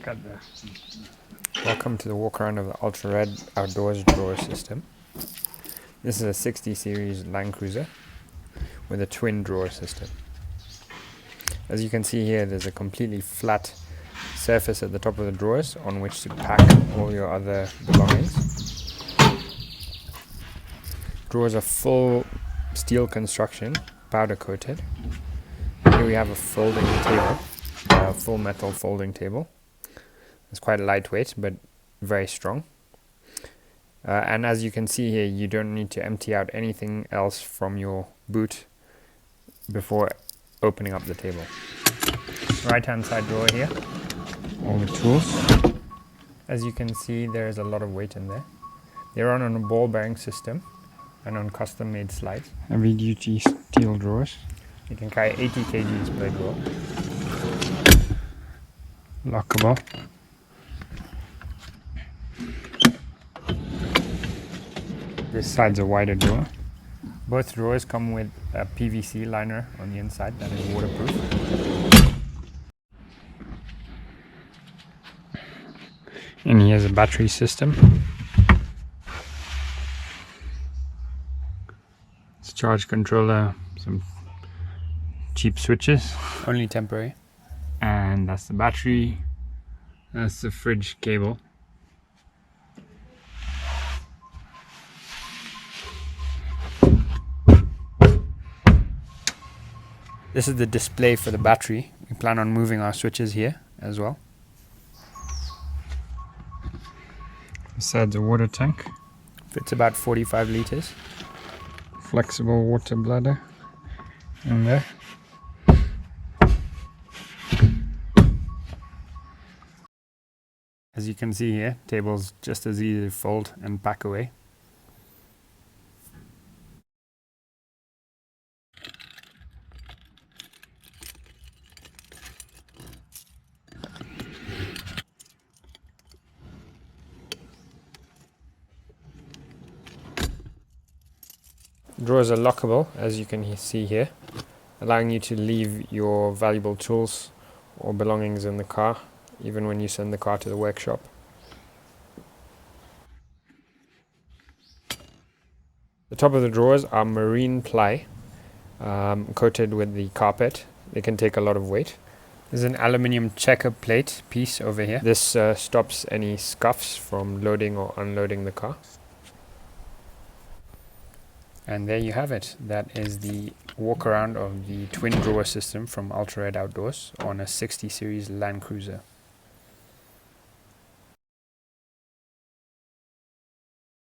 Look at this. Welcome to the walk around of the Ultra Red Outdoors drawer system. This is a 60 series Land Cruiser with a twin drawer system. As you can see here, there's a completely flat surface at the top of the drawers on which to pack all your other belongings. Drawers are full steel construction, powder coated. Here we have a folding table, a full metal folding table. It's quite lightweight but very strong. And as you can see here, you don't need to empty out anything else from your boot before opening up the table. Right hand side drawer here, all the tools. As you can see, there is a lot of weight in there. They run on a ball bearing system and on custom made slides. Heavy duty steel drawers. You can carry 80 kgs per drawer. Lockable. This side's a wider drawer. Both drawers come with a PVC liner on the inside that is waterproof. And here's a battery system. It's a charge controller, some cheap switches. Only temporary. And that's the battery. That's the fridge cable. This is the display for the battery. We plan on moving our switches here as well. Besides a water tank. Fits about 45 liters. Flexible water bladder in there. As you can see here, table's just as easy to fold and pack away. Drawers are lockable, as you can see here, allowing you to leave your valuable tools or belongings in the car, even when you send the car to the workshop. The top of the drawers are marine ply, coated with the carpet. They can take a lot of weight. There's an aluminium checker plate piece over here. This stops any scuffs from loading or unloading the car. And there you have it. That is the walk around of the twin drawer system from Ultra Red Outdoors on a 60 series Land Cruiser.